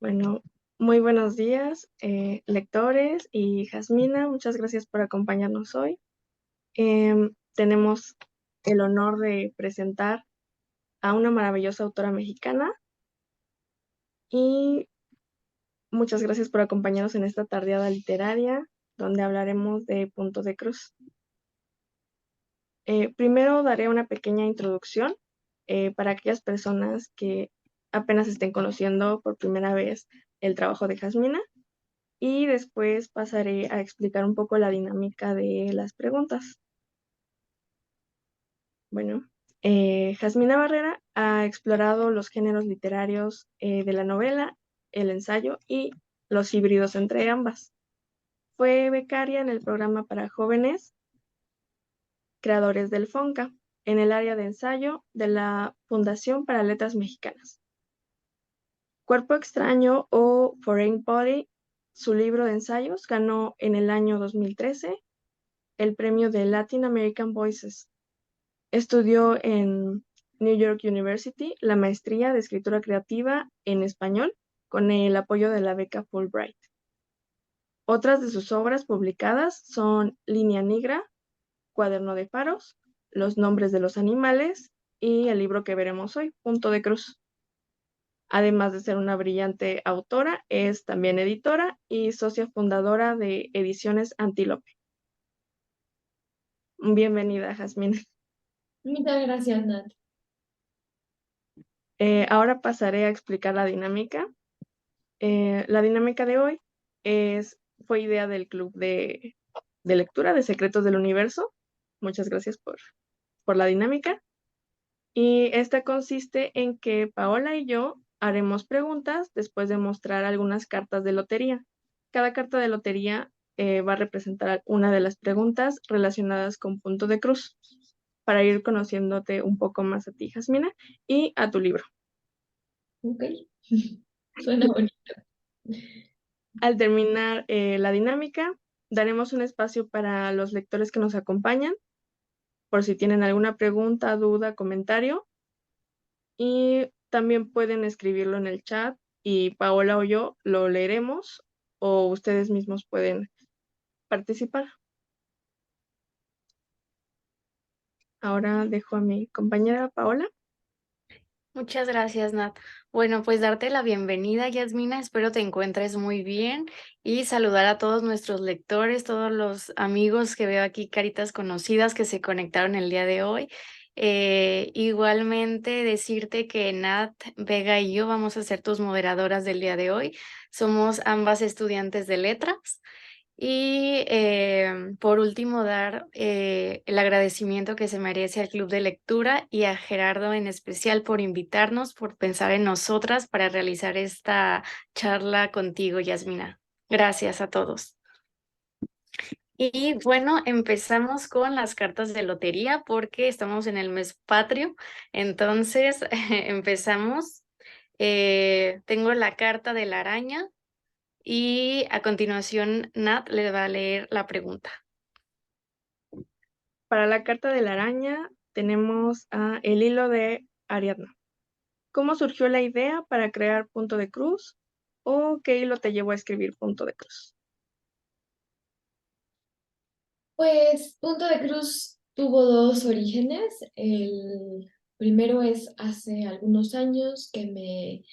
Bueno, muy buenos días, lectores y Jasmina, muchas gracias por acompañarnos hoy. Tenemos el honor de presentar a una maravillosa autora mexicana y muchas gracias por acompañarnos en esta tardeada literaria donde hablaremos de Punto de Cruz. Primero daré una pequeña introducción para aquellas personas que apenas estén conociendo por primera vez el trabajo de Jasmina. Y después pasaré a explicar un poco la dinámica de las preguntas. Bueno, Jasmina Barrera ha explorado los géneros literarios de la novela, el ensayo y los híbridos entre ambas. Fue becaria en el programa para jóvenes creadores del FONCA, en el área de ensayo de la Fundación para Letras Mexicanas. Cuerpo extraño o Foreign Body, su libro de ensayos, ganó en el año 2013 el premio de Latin American Voices. Estudió en New York University la maestría de escritura creativa en español con el apoyo de la beca Fulbright. Otras de sus obras publicadas son Línea Negra, Cuaderno de Faros, Los nombres de los animales y el libro que veremos hoy, Punto de Cruz. Además de ser una brillante autora, es también editora y socia fundadora de Ediciones Antílope. Bienvenida, Jazmín. Muchas gracias, Nat. Ahora pasaré a explicar la dinámica. La dinámica de hoy fue idea del Club de Lectura de Secretos del Universo. Muchas gracias por la dinámica. Y esta consiste en que Paola y yo haremos preguntas después de mostrar algunas cartas de lotería. Cada carta de lotería va a representar una de las preguntas relacionadas con Punto de Cruz, para ir conociéndote un poco más a ti, Jasmina, y a tu libro. Ok, suena bonito. Al terminar la dinámica, daremos un espacio para los lectores que nos acompañan, por si tienen alguna pregunta, duda, comentario, y también pueden escribirlo en el chat y Paola o yo lo leeremos o ustedes mismos pueden participar. Ahora dejo a mi compañera Paola. Muchas gracias, Nat. Bueno, pues darte la bienvenida, Yasmina. Espero te encuentres muy bien y saludar a todos nuestros lectores, todos los amigos que veo aquí, caritas conocidas que se conectaron el día de hoy. Igualmente decirte que Nat Vega y yo vamos a ser tus moderadoras del día de hoy. Somos ambas estudiantes de letras. Y por último, dar el agradecimiento que se merece al Club de Lectura y a Gerardo en especial por invitarnos, por pensar en nosotras para realizar esta charla contigo, Yasmina. Gracias a todos. Y bueno, empezamos con las cartas de lotería porque estamos en el mes patrio. Entonces, empezamos. Tengo la carta de la araña. Y a continuación, Nat le va a leer la pregunta. Para la carta de la araña tenemos el hilo de Ariadna. ¿Cómo surgió la idea para crear Punto de Cruz? ¿O qué hilo te llevó a escribir Punto de Cruz? Pues Punto de Cruz tuvo dos orígenes. El primero es hace algunos años que me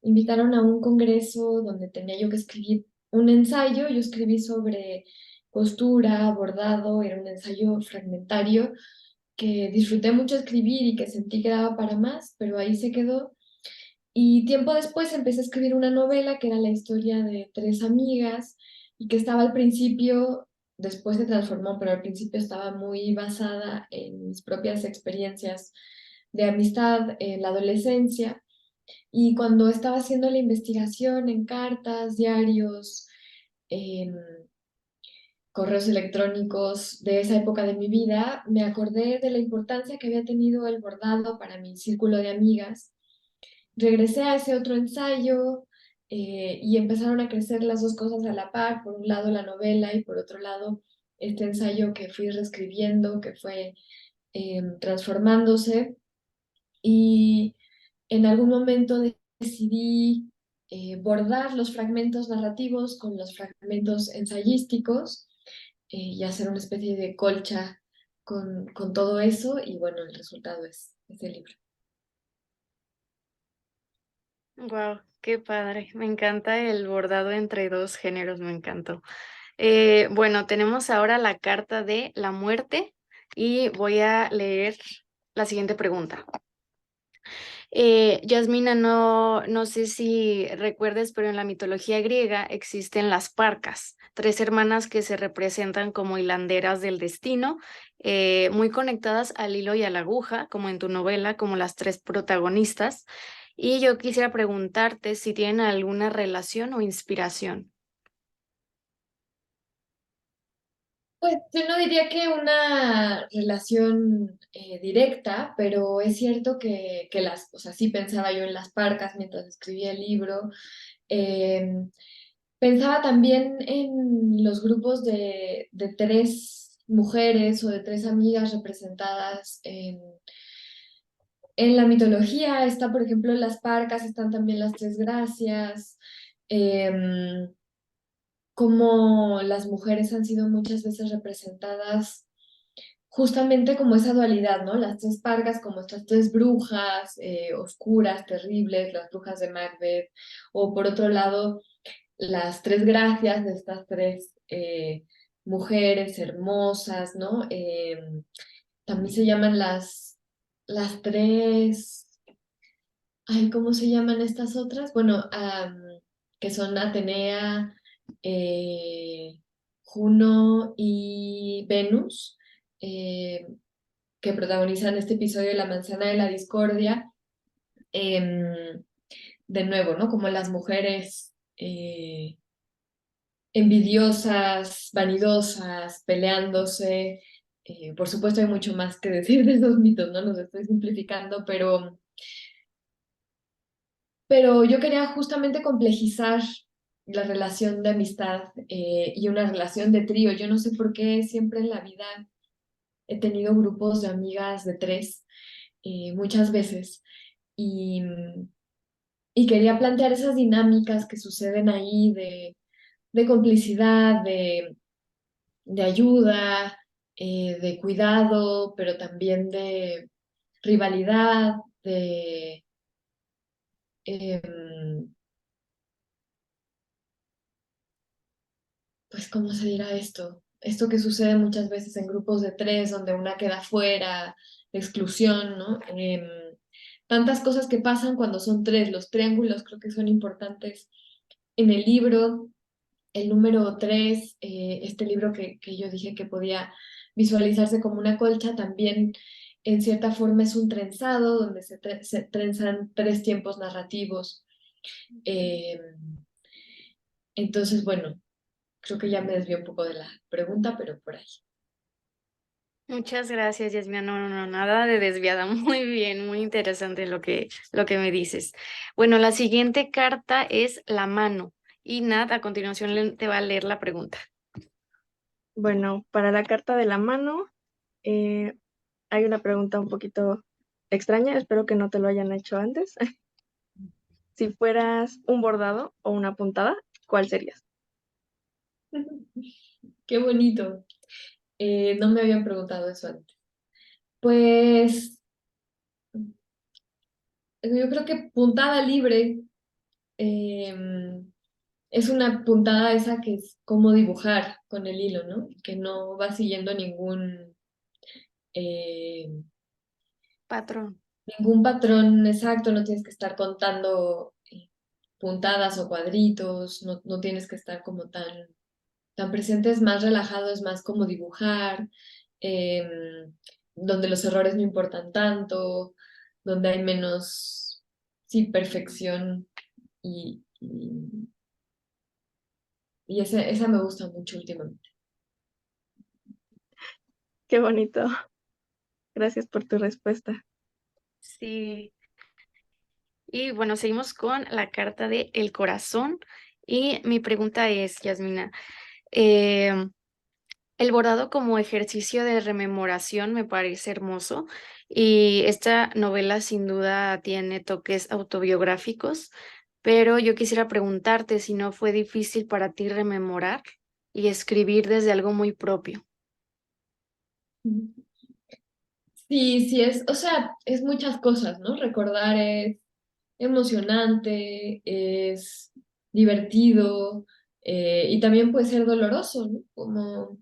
invitaron a un congreso donde tenía yo que escribir un ensayo. Yo escribí sobre costura, bordado, era un ensayo fragmentario que disfruté mucho escribir y que sentí que daba para más, pero ahí se quedó. Y tiempo después empecé a escribir una novela que era la historia de tres amigas y que estaba al principio, después se transformó, pero al principio estaba muy basada en mis propias experiencias de amistad en la adolescencia. Y cuando estaba haciendo la investigación en cartas, diarios, en correos electrónicos de esa época de mi vida, me acordé de la importancia que había tenido el bordado para mi círculo de amigas. Regresé a ese otro ensayo y empezaron a crecer las dos cosas a la par, por un lado la novela y por otro lado este ensayo que fui reescribiendo, que fue transformándose y en algún momento decidí bordar los fragmentos narrativos con los fragmentos ensayísticos y hacer una especie de colcha con todo eso y bueno, el resultado es el libro. Wow, qué padre. Me encanta el bordado entre dos géneros, me encantó. Bueno, tenemos ahora la carta de la muerte y voy a leer la siguiente pregunta. Yasmina, no sé si recuerdes, pero en la mitología griega existen las Parcas, tres hermanas que se representan como hilanderas del destino, muy conectadas al hilo y a la aguja, como en tu novela, como las tres protagonistas. Y yo quisiera preguntarte si tienen alguna relación o inspiración. Pues yo no diría que una relación directa, pero es cierto que o sea, sí pensaba yo en las Parcas mientras escribía el libro. Eh, Pensaba también en los grupos de tres mujeres o de tres amigas representadas en la mitología. Está, por ejemplo, las Parcas, están también las Tres Gracias. em, Como las mujeres han sido muchas veces representadas justamente como esa dualidad, ¿no? Las tres pargas como estas tres brujas oscuras, terribles, las brujas de Macbeth, o por otro lado, las tres gracias de estas tres mujeres hermosas, ¿no? También se llaman las tres, ay, ¿cómo se llaman estas otras? Bueno, que son Atenea, eh, Juno y Venus, eh, que protagonizan este episodio de La Manzana de la Discordia. Em, de nuevo, ¿no? Como las mujeres envidiosas, vanidosas, peleándose. Por supuesto hay mucho más que decir de esos mitos, ¿no? Los estoy simplificando, pero yo quería justamente complejizar la relación de amistad y una relación de trío. Yo no sé por qué siempre en la vida he tenido grupos de amigas de tres, muchas veces, y, y quería plantear esas dinámicas que suceden ahí de complicidad, de ayuda, de cuidado, pero también de rivalidad, de... em, pues, ¿cómo se dirá esto? Esto que sucede muchas veces en grupos de tres, donde una queda fuera, de exclusión, ¿no? Tantas cosas que pasan cuando son tres. Los triángulos creo que son importantes en el libro. El número tres, este libro que yo dije que podía visualizarse como una colcha, también en cierta forma es un trenzado donde se trenzan tres tiempos narrativos. Eh, entonces, bueno, creo que ya me desvié un poco de la pregunta, pero por ahí. Muchas gracias, Yasmina. No, nada de desviada. Muy bien, muy interesante lo que me dices. Bueno, la siguiente carta es la mano. Y Nat, a continuación te va a leer la pregunta. Bueno, para la carta de la mano eh, hay una pregunta un poquito extraña, espero que no te lo hayan hecho antes. Si fueras un bordado o una puntada, ¿cuál serías? Qué bonito. No me habían preguntado eso antes. Pues yo creo que puntada libre es una puntada esa que es como dibujar con el hilo, ¿no? Que no va siguiendo eh, Patrón. ningún patrón exacto, no tienes que estar contando puntadas o cuadritos, no tienes que estar como tan presente, es más relajado, es más como dibujar, donde los errores no importan tanto, donde hay menos, sí, perfección y esa me gusta mucho últimamente. Qué bonito. Gracias por tu respuesta. Sí. Y bueno, seguimos con la carta de el corazón. Y mi pregunta es, Yasmina, eh, el bordado como ejercicio de rememoración me parece hermoso y esta novela sin duda tiene toques autobiográficos, pero yo quisiera preguntarte si no fue difícil para ti rememorar y escribir desde algo muy propio. Sí, sí es, o sea, es muchas cosas, ¿no? Recordar es emocionante, es divertido, y también puede ser doloroso, ¿no? Como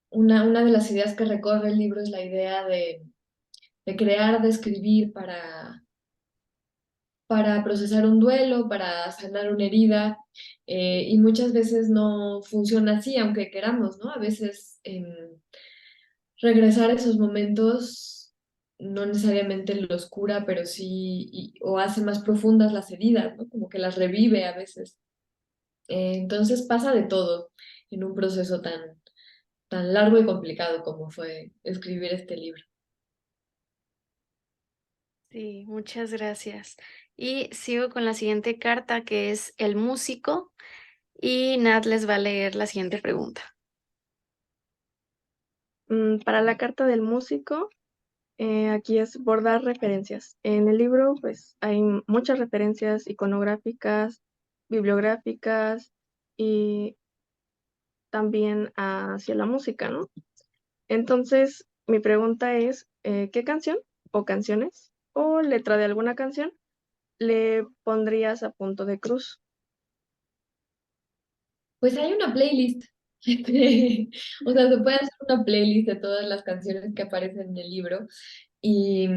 una de las ideas que recorre el libro es la idea de crear, de escribir para procesar un duelo, para sanar una herida, y muchas veces no funciona así, aunque queramos, ¿no? A veces regresar a esos momentos no necesariamente los cura, pero sí, o hace más profundas las heridas, ¿no? Como que las revive a veces. Entonces pasa de todo en un proceso tan largo y complicado como fue escribir este libro. Sí, muchas gracias. Y sigo con la siguiente carta, que es el músico, y Nat les va a leer la siguiente pregunta. Para la carta del músico, aquí es bordar referencias. En el libro, pues, hay muchas referencias iconográficas, bibliográficas y también hacia la música, ¿no? Entonces, mi pregunta es, ¿qué canción o canciones o letra de alguna canción le pondrías a punto de cruz? Pues hay una playlist. O sea, se puede hacer una playlist de todas las canciones que aparecen en el libro y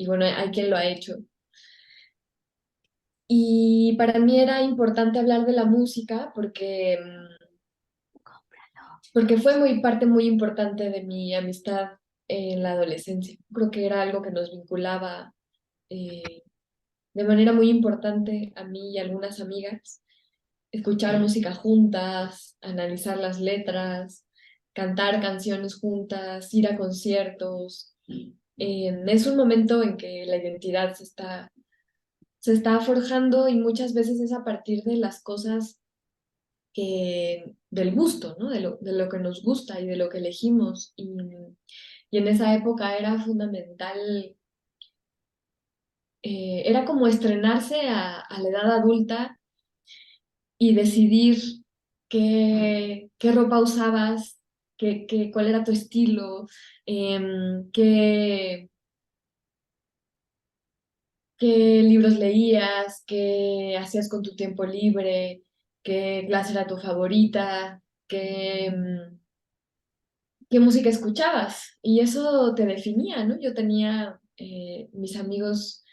bueno, hay quien lo ha hecho. Y para mí era importante hablar de la música porque fue parte muy importante de mi amistad en la adolescencia. Creo que era algo que nos vinculaba eh, de manera muy importante a mí y a algunas amigas. Escuchar música juntas, analizar las letras, cantar canciones juntas, ir a conciertos. Es un momento en que la identidad se está forjando y muchas veces es a partir de las cosas del gusto, ¿no? De lo que nos gusta y de lo que elegimos. Y en esa época era fundamental, era como estrenarse a la edad adulta y decidir qué ropa usabas, cuál era tu estilo, qué libros leías, qué hacías con tu tiempo libre, qué clase era tu favorita, qué música escuchabas. Y eso te definía, ¿no? Yo tenía mis amigos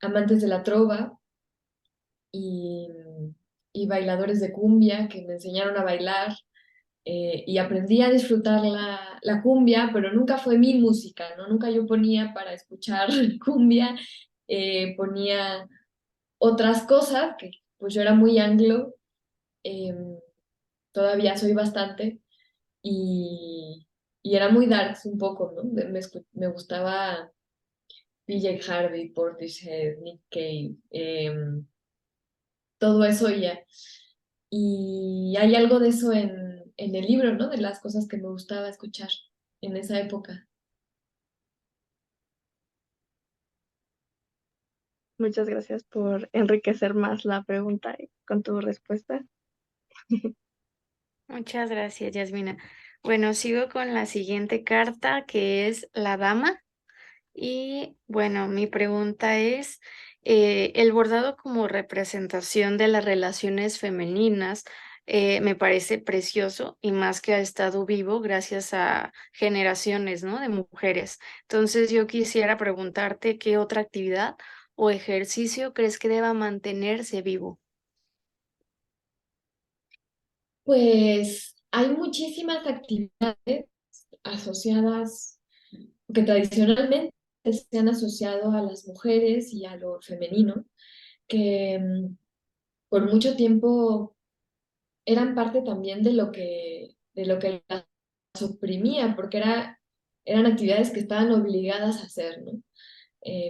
amantes de la trova y, y bailadores de cumbia que me enseñaron a bailar, y aprendí a disfrutar la cumbia, pero nunca fue mi música, ¿no? Nunca yo ponía para escuchar cumbia, ponía otras cosas, que pues yo era muy anglo, eh, todavía soy bastante, y, y era muy darks un poco, ¿no? Me gustaba PJ Harvey, Portishead, Nick Cave, todo eso ya. Y hay algo de eso en el libro, ¿no? De las cosas que me gustaba escuchar en esa época. Muchas gracias por enriquecer más la pregunta con tu respuesta. Muchas gracias, Yasmina. Bueno, sigo con la siguiente carta, que es la dama. Y bueno, mi pregunta es, el bordado como representación de las relaciones femeninas me parece precioso y más que ha estado vivo gracias a generaciones, ¿no? De mujeres. Entonces yo quisiera preguntarte qué otra actividad o ejercicio crees que deba mantenerse vivo. Pues hay muchísimas actividades asociadas, que tradicionalmente se han asociado a las mujeres y a lo femenino, que por mucho tiempo eran parte también de lo que las oprimía, porque eran actividades que estaban obligadas a hacer, ¿no?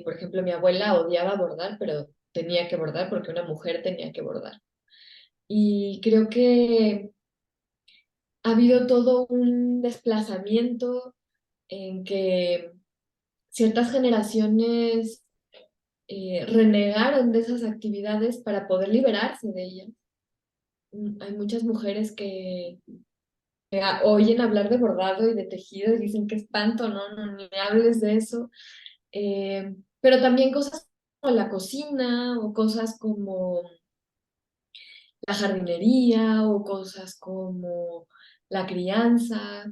Por ejemplo, mi abuela odiaba bordar, pero tenía que bordar porque una mujer tenía que bordar. Y creo que ha habido todo un desplazamiento en que ciertas generaciones renegaron de esas actividades para poder liberarse de ellas. Hay muchas mujeres que oyen hablar de bordado y de tejido y dicen qué espanto, no, no, ni me hables de eso. Pero también cosas como la cocina o cosas como la jardinería o cosas como la crianza,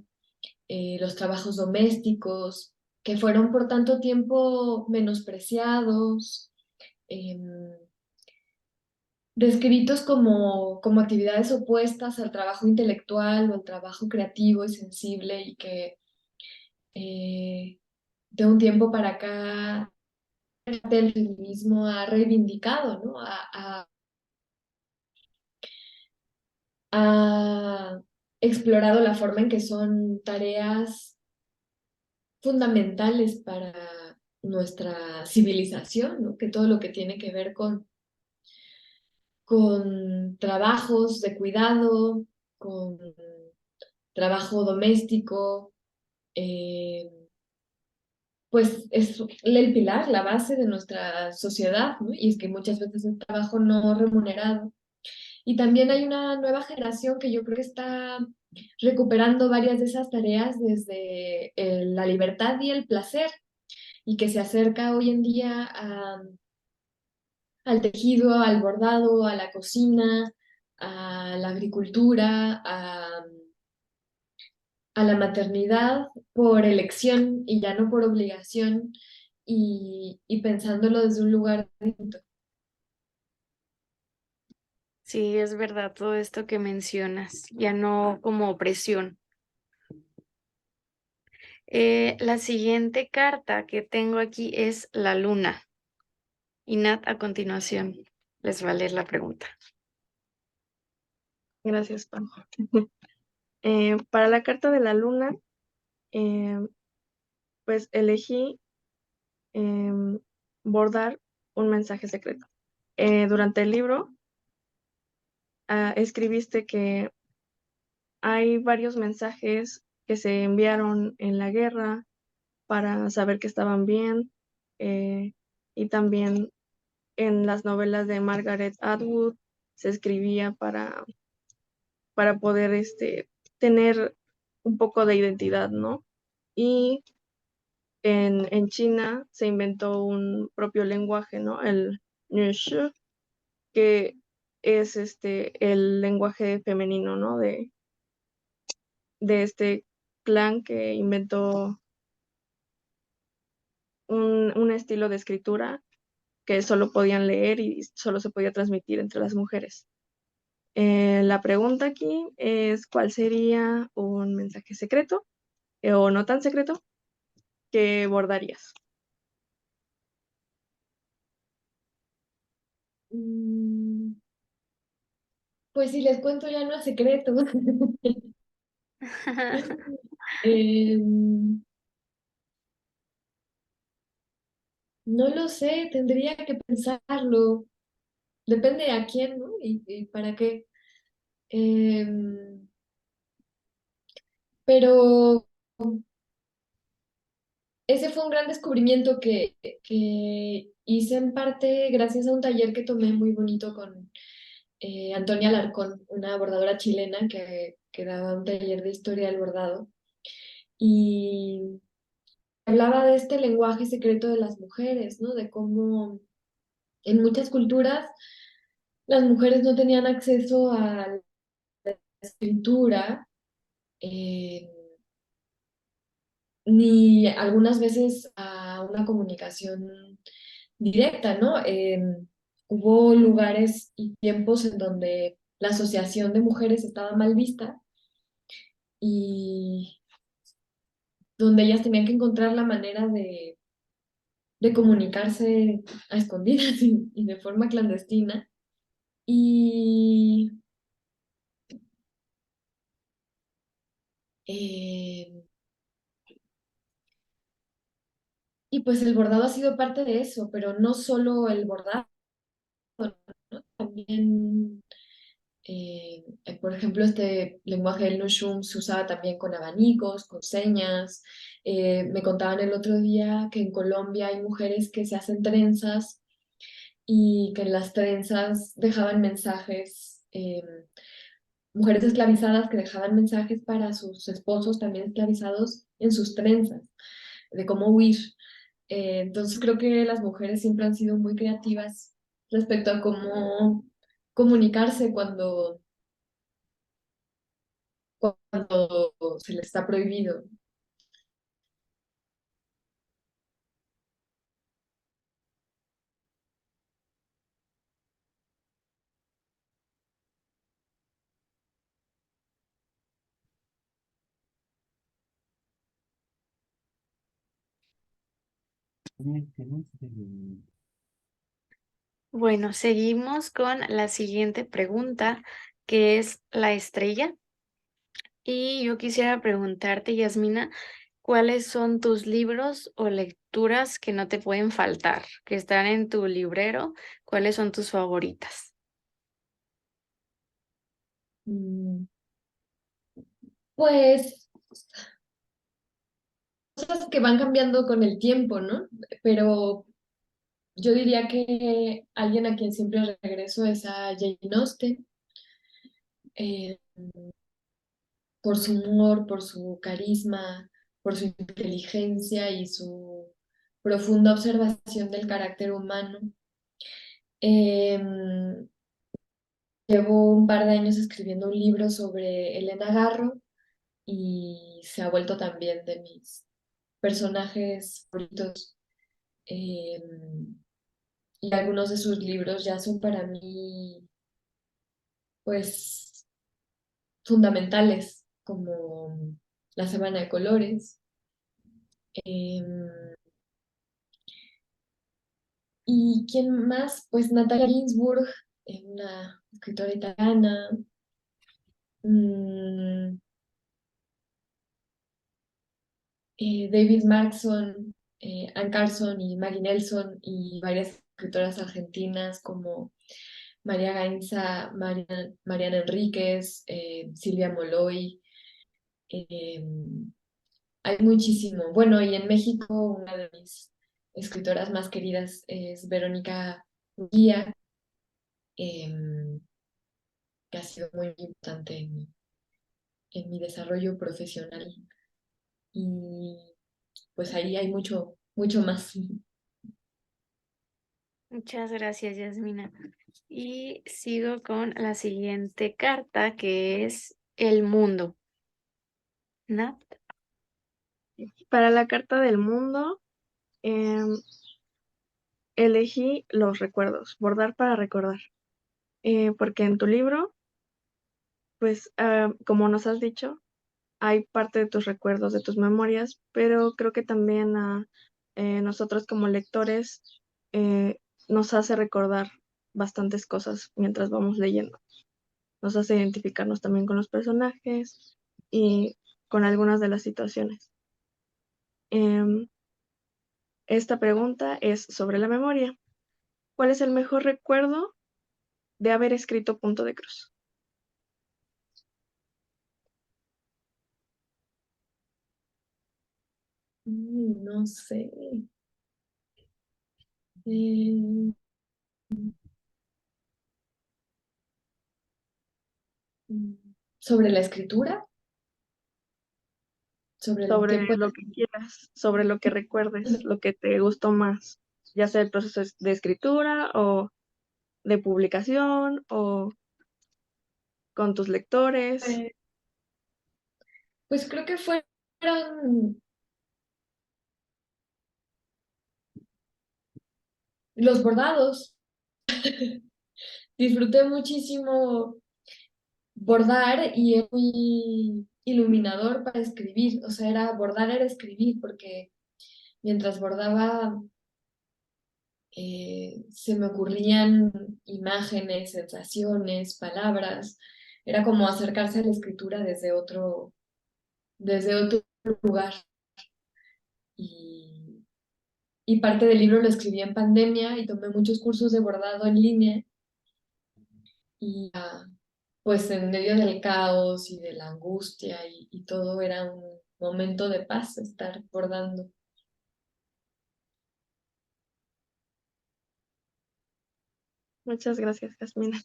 los trabajos domésticos, que fueron por tanto tiempo menospreciados, em, descritos como actividades opuestas al trabajo intelectual o al trabajo creativo y sensible y que eh, de un tiempo para acá el feminismo ha reivindicado, ¿no? Ha explorado la forma en que son tareas fundamentales para nuestra civilización, ¿no? Que todo lo que tiene que ver con trabajos de cuidado, con trabajo doméstico, eh, pues es el pilar, la base de nuestra sociedad, ¿no? Y es que muchas veces es trabajo no remunerado. Y también hay una nueva generación que yo creo que está recuperando varias de esas tareas desde la libertad y el placer, y que se acerca hoy en día al tejido, al bordado, a la cocina, a la agricultura, a la maternidad por elección y ya no por obligación, y pensándolo desde un lugar distinto. Sí, es verdad todo esto que mencionas, ya no como opresión. La siguiente carta que tengo aquí es la luna. Y Nat, a continuación, les va a leer la pregunta. Gracias, Pam. Para la carta de la luna, pues elegí bordar un mensaje secreto. Durante el libro, escribiste que hay varios mensajes que se enviaron en la guerra para saber que estaban bien, y también en las novelas de Margaret Atwood se escribía para poder tener un poco de identidad, ¿no? Y en China se inventó un propio lenguaje, ¿no? El Nüshu, que es el lenguaje femenino, ¿no? De este clan que inventó un estilo de escritura que solo podían leer y solo se podía transmitir entre las mujeres. La pregunta aquí es, ¿cuál sería un mensaje secreto o no tan secreto que bordarías? Mm, Pues si les cuento ya no es secreto. Em, no lo sé, tendría que pensarlo. Depende a quién, ¿no? Y para qué. Em, pero ese fue un gran descubrimiento que hice en parte gracias a un taller que tomé muy bonito con Antonia Alarcón, una bordadora chilena que daba un taller de historia del bordado. Y hablaba de este lenguaje secreto de las mujeres, ¿no? De cómo en muchas culturas las mujeres no tenían acceso a la escritura, eh, ni algunas veces a una comunicación directa, ¿no? Hubo lugares y tiempos en donde la asociación de mujeres estaba mal vista y donde ellas tenían que encontrar la manera de comunicarse a escondidas y de forma clandestina. Y, eh, y pues el bordado ha sido parte de eso, pero no solo el bordado, ¿no? También, por ejemplo, este lenguaje del Nushum se usaba también con abanicos, con señas. Me contaban el otro día que en Colombia hay mujeres que se hacen trenzas y que en las trenzas dejaban mensajes, mujeres esclavizadas que dejaban mensajes para sus esposos también esclavizados en sus trenzas, de cómo huir. Entonces creo que las mujeres siempre han sido muy creativas respecto a cómo comunicarse cuando se les está prohibido. Bueno, seguimos con la siguiente pregunta, que es la estrella. Y yo quisiera preguntarte, Yasmina, ¿cuáles son tus libros o lecturas que no te pueden faltar, que están en tu librero? ¿Cuáles son tus favoritas? Mm, Pues cosas que van cambiando con el tiempo, ¿no? Pero yo diría que alguien a quien siempre regreso es a Jane Austen, eh, por su humor, por su carisma, por su inteligencia y su profunda observación del carácter humano. Em, Llevo un par de años escribiendo un libro sobre Elena Garro y se ha vuelto también de mis personajes favoritos. em, y algunos de sus libros ya son para mí, pues, fundamentales, como La Semana de Colores. em, ¿Y quién más? Pues Natalia Ginsburg, una escritora italiana. mm, David Markson, Ann Carson y Maggie Nelson y varias escritoras argentinas como María Gainza, Mariana Enríquez, Silvia Moloy. eh, Hay muchísimo. Bueno, y en México una de mis escritoras más queridas es Verónica Guía, em, que ha sido muy importante en mi desarrollo profesional. Y pues ahí hay mucho, mucho más. Muchas gracias, Yasmina. Y sigo con la siguiente carta, que es el mundo. ¿No? Para la carta del mundo, em, elegí los recuerdos, bordar para recordar, porque en tu libro, pues, como nos has dicho, hay parte de tus recuerdos, de tus memorias, pero creo que también a nosotros como lectores eh, nos hace recordar bastantes cosas mientras vamos leyendo. Nos hace identificarnos también con los personajes y con algunas de las situaciones. Em, esta pregunta es sobre la memoria. ¿Cuál es el mejor recuerdo de haber escrito Punto de Cruz? No sé. Eh, Sobre la escritura, sobre el Sobre tiempo. lo que quieras, sobre lo que recuerdes, lo que te gustó más, ya sea el proceso de escritura o de publicación o con tus lectores. Eh, Pues creo que fueron los bordados. Disfruté muchísimo bordar y es muy iluminador para escribir. O sea, bordar era escribir, porque mientras bordaba se me ocurrían imágenes, sensaciones, palabras. Era como acercarse a la escritura desde otro lugar. Y, y parte del libro lo escribí en pandemia y tomé muchos cursos de bordado en línea. Y pues en medio del caos y de la angustia y todo era un momento de paz estar bordando. Muchas gracias, Jasmina.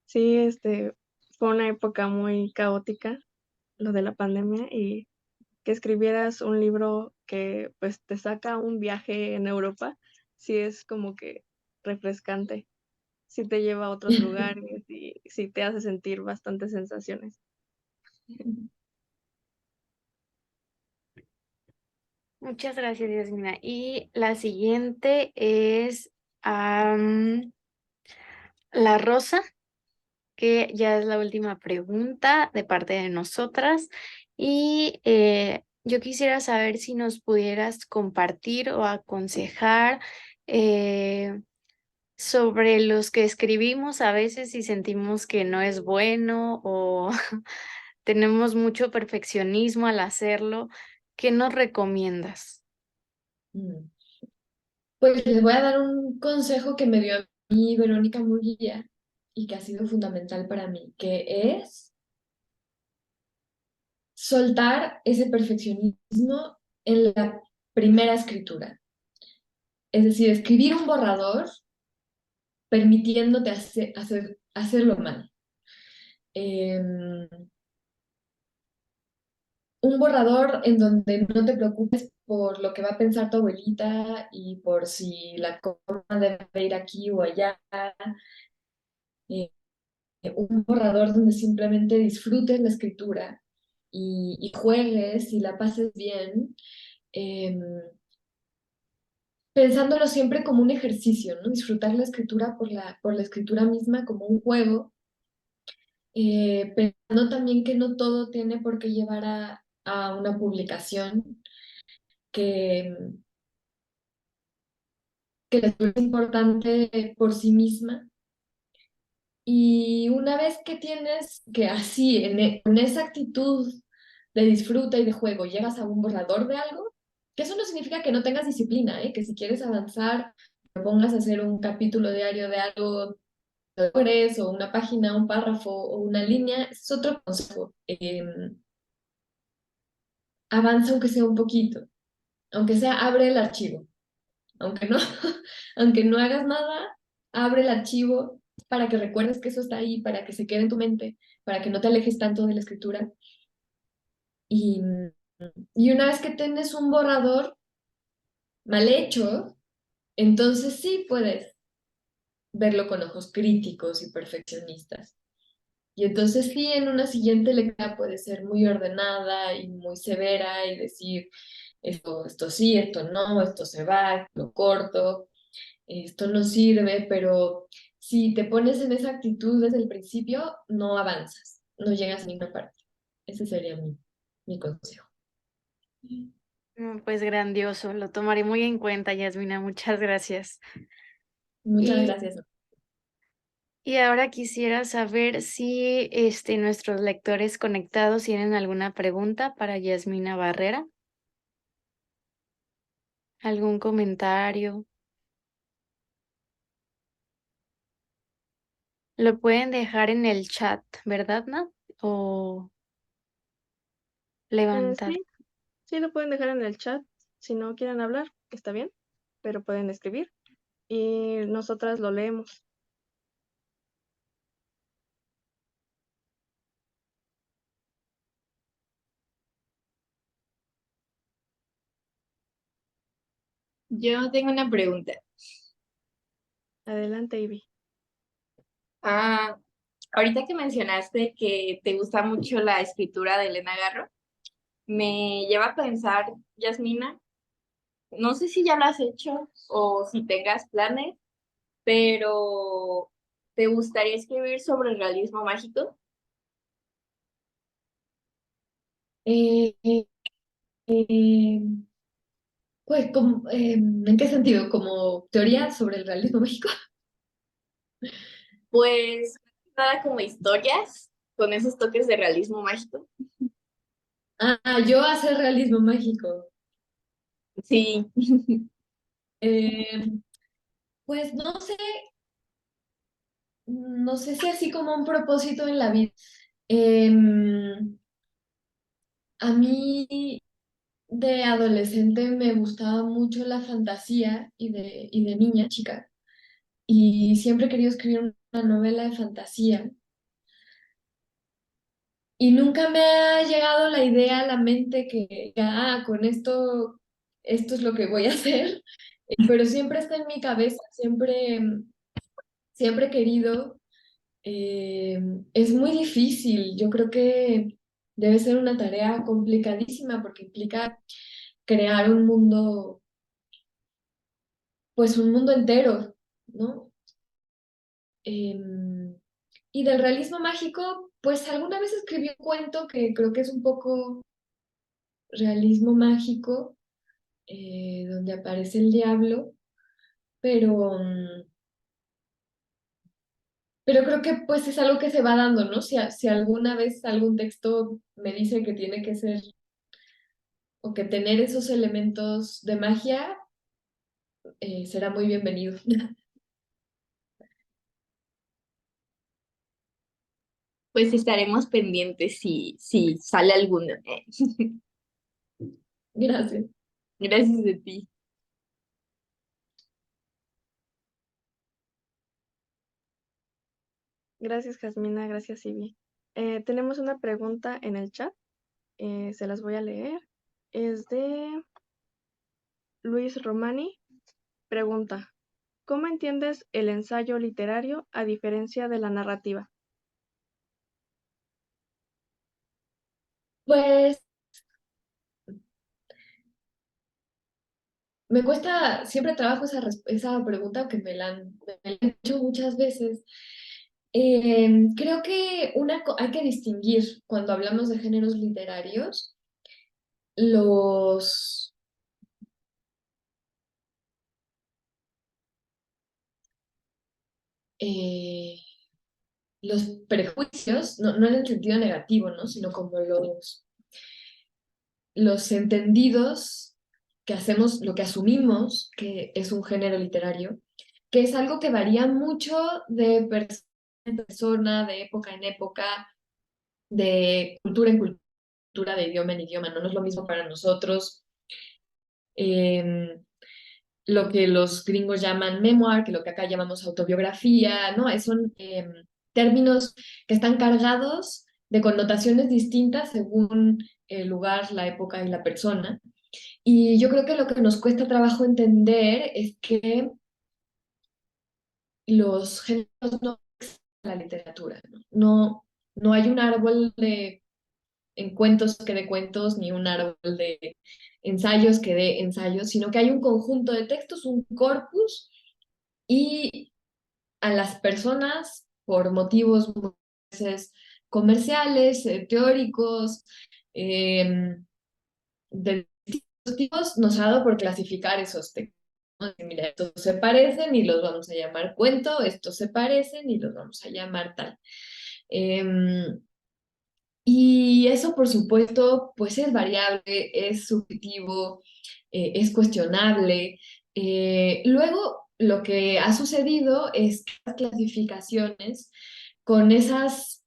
Sí, fue una época muy caótica, lo de la pandemia, y que escribieras un libro que pues te saca un viaje en Europa, sí es como que refrescante, sí te lleva a otros lugares y sí te hace sentir bastantes sensaciones. Muchas gracias, Yasmina. Y la siguiente es la rosa, que ya es la última pregunta de parte de nosotras. Y yo quisiera saber si nos pudieras compartir o aconsejar eh, sobre los que escribimos a veces y sentimos que no es bueno o tenemos mucho perfeccionismo al hacerlo. ¿Qué nos recomiendas? Mm. Pues les voy a dar un consejo que me dio a mí Verónica Murguía y que ha sido fundamental para mí, que es soltar ese perfeccionismo en la primera escritura. Es decir, escribir un borrador permitiéndote hacerlo mal. Un borrador en donde no te preocupes por lo que va a pensar tu abuelita y por si la coma debe ir aquí o allá. Eh, un borrador donde simplemente disfrutes la escritura y juegues y la pases bien, eh, pensándolo siempre como un ejercicio, ¿no? Disfrutar la escritura por la escritura misma como un juego, pensando también que no todo tiene por qué llevar a una publicación, que, que la escritura es importante por sí misma. Y una vez que tienes que así, con esa actitud de disfruta y de juego, llegas a un borrador de algo, que eso no significa que no tengas disciplina, ¿eh? Que si quieres avanzar, te pongas a hacer un capítulo diario de algo, logres, o una página, un párrafo o una línea, es otro consejo. Avanza aunque sea un poquito, aunque sea abre el archivo, aunque no, aunque no hagas nada, abre el archivo para que recuerdes que eso está ahí, para que se quede en tu mente, para que no te alejes tanto de la escritura. Y, y una vez que tienes un borrador mal hecho, entonces sí puedes verlo con ojos críticos y perfeccionistas. Y entonces sí, en una siguiente lectura puede ser muy ordenada y muy severa y decir, esto sí, esto no, esto se va, esto lo corto, esto no sirve, pero si te pones en esa actitud desde el principio, no avanzas, no llegas a ninguna parte. Ese sería mi consejo. Pues grandioso, lo tomaré muy en cuenta, Yasmina, muchas gracias. Muchas Y, gracias. y ahora quisiera saber si nuestros lectores conectados tienen alguna pregunta para Yasmina Barrera, algún comentario. Lo pueden dejar en el chat, ¿verdad, Nat? O levantar. Sí, sí lo pueden dejar en el chat. Si no quieren hablar, está bien, pero pueden escribir y nosotras lo leemos. Yo tengo una pregunta. Adelante, Ivy. Ah, ahorita que mencionaste que te gusta mucho la escritura de Elena Garro, me lleva a pensar, Yasmina, no sé si ya lo has hecho o si tengas planes, pero ¿te gustaría escribir sobre el realismo mágico? Eh, eh, eh, pues, ¿en qué sentido? ¿Como teoría sobre el realismo mágico? Pues nada como historias con esos toques de realismo mágico. Ah, yo hacer realismo mágico. Sí, Eh, pues no sé si así como un propósito en la vida. A mí de adolescente me gustaba mucho la fantasía y de niña chica. y siempre he querido escribir una novela de fantasía. Y nunca me ha llegado la idea a la mente que, con esto es lo que voy a hacer, pero siempre está en mi cabeza, siempre he querido. Es muy difícil, yo creo que debe ser una tarea complicadísima porque implica crear un mundo, pues un mundo entero, ¿no? Em, y del realismo mágico, pues alguna vez escribí un cuento que creo que es un poco realismo mágico, donde aparece el diablo, pero, pero creo que pues es algo que se va dando, ¿no? Si alguna vez algún texto me dice que tiene que ser o que tener esos elementos de magia, será muy bienvenido. Pues estaremos pendientes si sale alguno. Gracias. Gracias a ti. Gracias, Jasmina, gracias, Ivy. Tenemos una pregunta en el chat, se las voy a leer. Es de Luis Romani. Pregunta, ¿cómo entiendes el ensayo literario a diferencia de la narrativa? Pues me cuesta, siempre trabajo esa pregunta, aunque me la han hecho muchas veces. Creo que hay que distinguir cuando hablamos de géneros literarios los, eh, los prejuicios, no en el sentido negativo, ¿no? Sino como los entendidos que hacemos, lo que asumimos que es un género literario, que es algo que varía mucho de persona en persona, de época en época, de cultura en cultura, de idioma en idioma, no es lo mismo para nosotros. Lo que los gringos llaman memoir, que lo que acá llamamos autobiografía, ¿no? Son términos que están cargados de connotaciones distintas según el lugar, la época y la persona. Y yo creo que lo que nos cuesta trabajo entender es que los géneros no existen en la literatura, ¿no? No hay un árbol en cuentos que de cuentos, ni un árbol de ensayos que de ensayos, sino que hay un conjunto de textos, un corpus, y a las personas, por motivos muchas veces comerciales, teóricos, eh, de distintos tipos, nos ha dado por clasificar esos textos. ¿No? Mira, estos se parecen y los vamos a llamar cuento, estos se parecen y los vamos a llamar tal. Y eso, por supuesto, pues es variable, es subjetivo, es cuestionable. Luego, lo que ha sucedido es que las clasificaciones con esas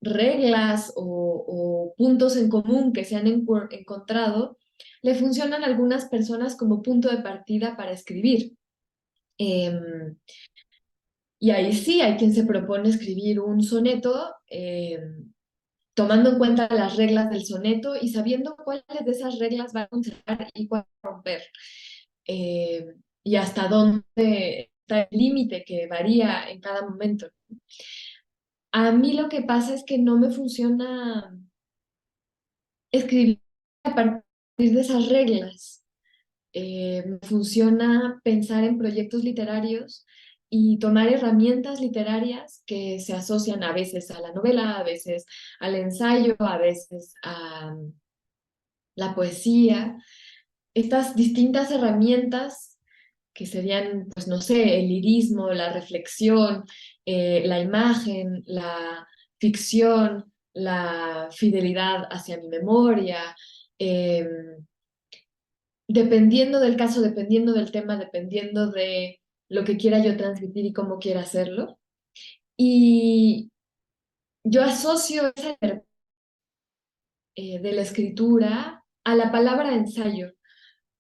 reglas o puntos en común que se han encontrado, le funcionan a algunas personas como punto de partida para escribir. Y ahí sí hay quien se propone escribir un soneto tomando en cuenta las reglas del soneto y sabiendo cuáles de esas reglas va a conservar y cuál va a romper. Y hasta dónde está el límite que varía en cada momento. A mí lo que pasa es que no me funciona escribir a partir de esas reglas. Me funciona pensar en proyectos literarios y tomar herramientas literarias que se asocian a veces a la novela, a veces al ensayo, a veces a la poesía. Estas distintas herramientas que serían, pues no sé, el lirismo, la reflexión, la imagen, la ficción, la fidelidad hacia mi memoria, eh, dependiendo del caso, dependiendo del tema, dependiendo de lo que quiera yo transmitir y cómo quiera hacerlo. Y yo asocio esa de la escritura a la palabra ensayo,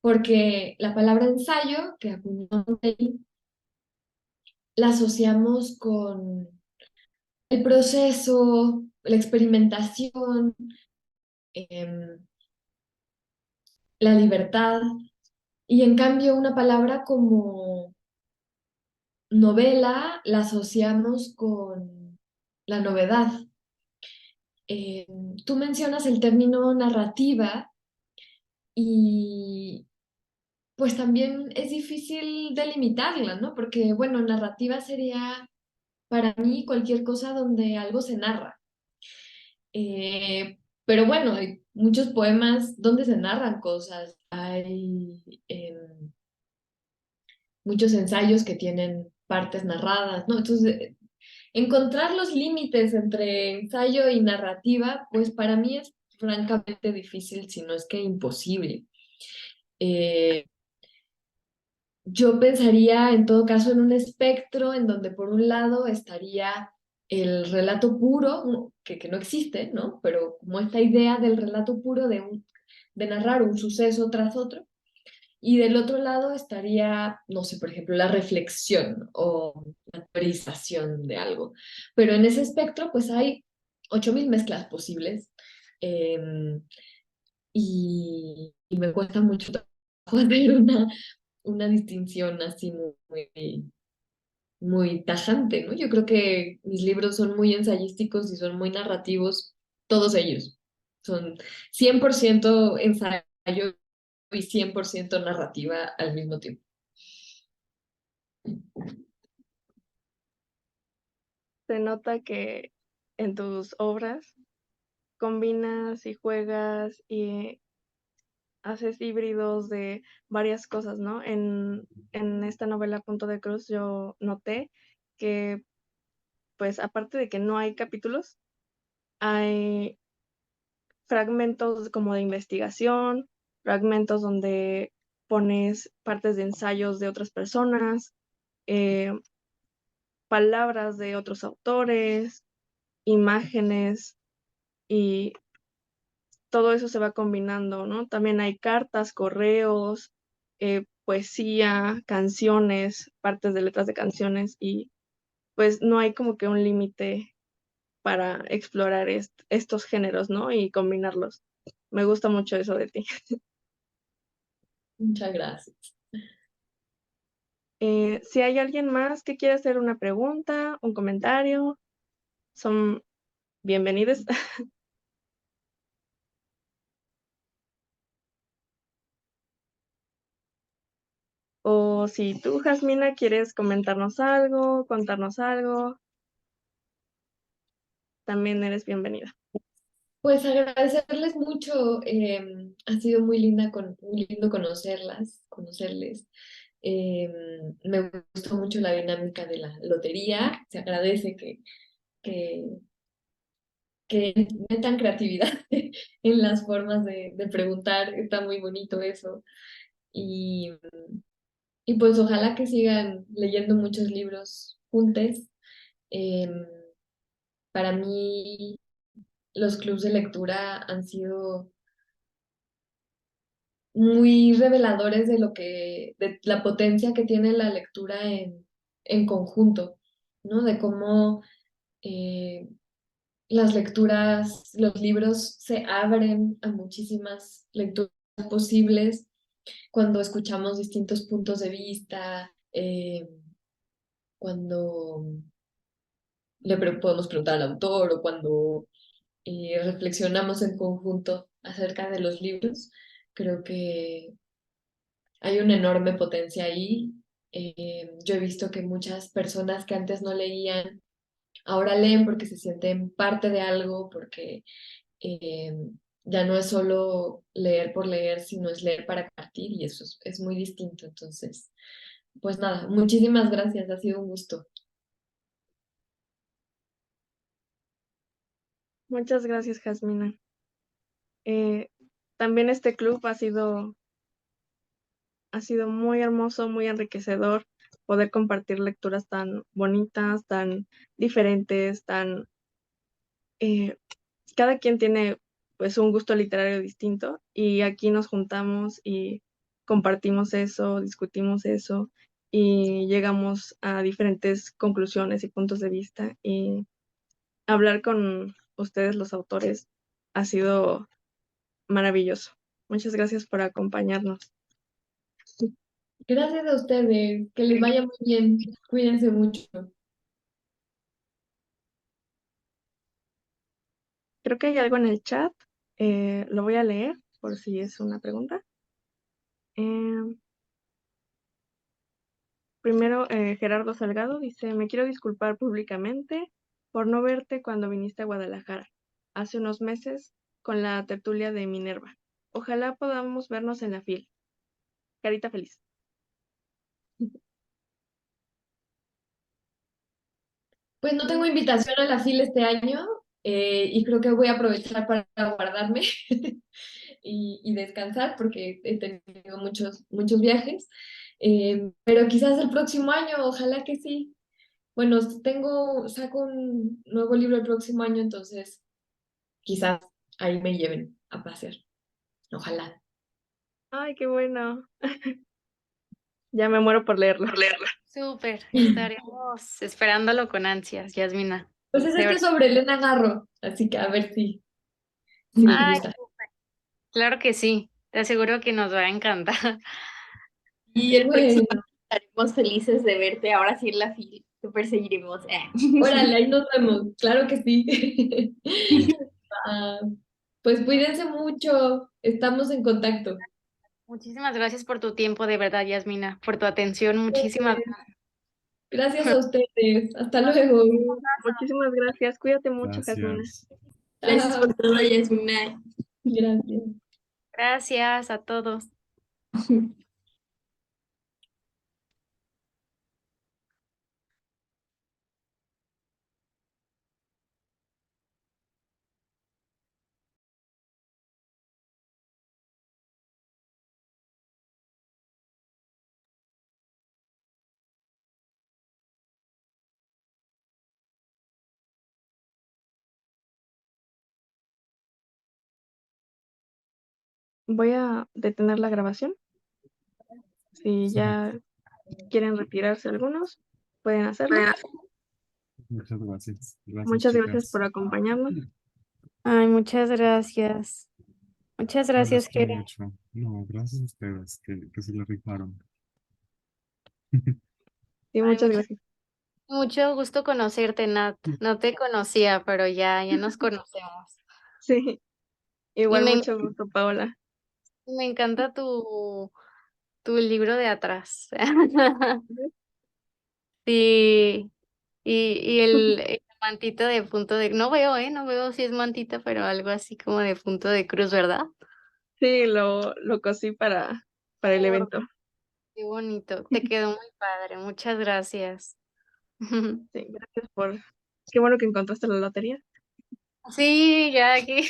porque la palabra ensayo, que acuñó la asociamos con el proceso, la experimentación, em, la libertad, y en cambio una palabra como novela la asociamos con la novedad. Tú mencionas el término narrativa y pues también es difícil delimitarla, ¿no? Porque, bueno, narrativa sería para mí cualquier cosa donde algo se narra. Pero bueno, hay muchos poemas donde se narran cosas, hay muchos ensayos que tienen partes narradas, ¿no? Entonces, encontrar los límites entre ensayo y narrativa, pues para mí es francamente difícil, si no es que imposible. Eh, yo pensaría en todo caso en un espectro en donde por un lado estaría el relato puro, que no existe, ¿no? Pero como esta idea del relato puro de narrar un suceso tras otro. Y del otro lado estaría, no sé, por ejemplo, la reflexión o la teorización de algo. Pero en ese espectro, pues hay 8000 mezclas posibles. em, y me cuesta mucho trabajo hacer una distinción así muy, muy tajante, ¿no? Yo creo que mis libros son muy ensayísticos y son muy narrativos, todos ellos. Son 100% ensayo y 100% narrativa al mismo tiempo. Se nota que en tus obras combinas y juegas y haces híbridos de varias cosas, ¿no? En esta novela Punto de Cruz yo noté que, pues, aparte de que no hay capítulos, hay fragmentos como de investigación, fragmentos donde pones partes de ensayos de otras personas, eh, palabras de otros autores, imágenes y todo eso se va combinando, ¿no? También hay cartas, correos, poesía, canciones, partes de letras de canciones y pues no hay como que un límite para explorar estos géneros, ¿no? Y combinarlos. Me gusta mucho eso de ti. Muchas gracias. Si hay alguien más que quiera hacer una pregunta, un comentario, son bienvenidos. O si tú, Jasmina, quieres comentarnos algo, contarnos algo, también eres bienvenida. Pues agradecerles mucho, ha sido muy lindo conocerles. Me gustó mucho la dinámica de la lotería, se agradece que, que metan creatividad en las formas de preguntar, está muy bonito eso. Y, y pues ojalá que sigan leyendo muchos libros juntos. Em, para mí los clubs de lectura han sido muy reveladores de la potencia que tiene la lectura en conjunto, ¿no? De cómo eh, las lecturas, los libros se abren a muchísimas lecturas posibles cuando escuchamos distintos puntos de vista, cuando podemos preguntar al autor o cuando reflexionamos en conjunto acerca de los libros. Creo que hay una enorme potencia ahí. Yo he visto que muchas personas que antes no leían, ahora leen porque se sienten parte de algo, porque eh, ya no es solo leer por leer, sino es leer para compartir y eso es muy distinto. Entonces, pues nada, muchísimas gracias, ha sido un gusto. Muchas gracias, Jasmina. Eh, también este club ha sido muy hermoso, muy enriquecedor poder compartir lecturas tan bonitas, tan diferentes, eh, cada quien tiene pues un gusto literario distinto y aquí nos juntamos y compartimos eso, discutimos eso y llegamos a diferentes conclusiones y puntos de vista, y hablar con ustedes, los autores, ha sido maravilloso. Muchas gracias por acompañarnos. Gracias a ustedes, que les vaya muy bien, cuídense mucho. Creo que hay algo en el chat, lo voy a leer por si es una pregunta. Primero, Gerardo Salgado dice: me quiero disculpar públicamente por no verte cuando viniste a Guadalajara hace unos meses con la tertulia de Minerva. Ojalá podamos vernos en la FIL. Carita feliz. Pues no tengo invitación a la FIL este año y creo que voy a aprovechar para guardarme y descansar porque he tenido muchos viajes. Pero quizás el próximo año, ojalá que sí. Bueno, saco un nuevo libro el próximo año, entonces quizás ahí me lleven a pasear. Ojalá. Ay, qué bueno. Ya me muero por leerlo. Súper, estaremos esperándolo con ansias, Yasmina. Pues es De este verdad. sobre Elena Garro, así que a ver si les Ay, gusta. claro que sí, te aseguro que nos va a encantar. Y el próximo Bueno, estaremos felices de verte ahora sí en la fila. Te perseguiremos. órale, ahí nos vemos. Claro que sí. Ah, pues cuídense mucho. Estamos en contacto. Muchísimas gracias por tu tiempo, de verdad, Yasmina, por tu atención, muchísimas Gracias a ustedes. Hasta luego. Muchísimas gracias. Cuídate mucho, Jasmina. Gracias. Gracias Chao. por todo, Yasmina. Gracias. gracias a todos. Voy a detener la grabación. Si Sí, ya quieren retirarse algunos, pueden hacerlo. muchas gracias. Gracias, Muchas gracias chicas. por acompañarnos. Ay, muchas gracias. Muchas Me gracias, gustó Jere. mucho. No, gracias a ustedes que se lo rifaron. Sí, Ay, muchas gracias. mucho gusto conocerte, Nat. No te conocía, pero ya nos conocemos. Sí, Y igual me, mucho gusto, Paola. me encanta tu libro de atrás. Sí, y el mantito de punto de, no veo, no veo si es mantita, pero algo así como de punto de cruz, ¿verdad? Sí, lo cosí para el Oh, evento. qué bonito, te quedó muy padre, muchas gracias. Sí, gracias por... Qué bueno que encontraste la lotería. Sí, ya aquí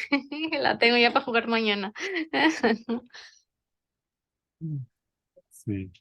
la tengo ya para jugar mañana. Sí.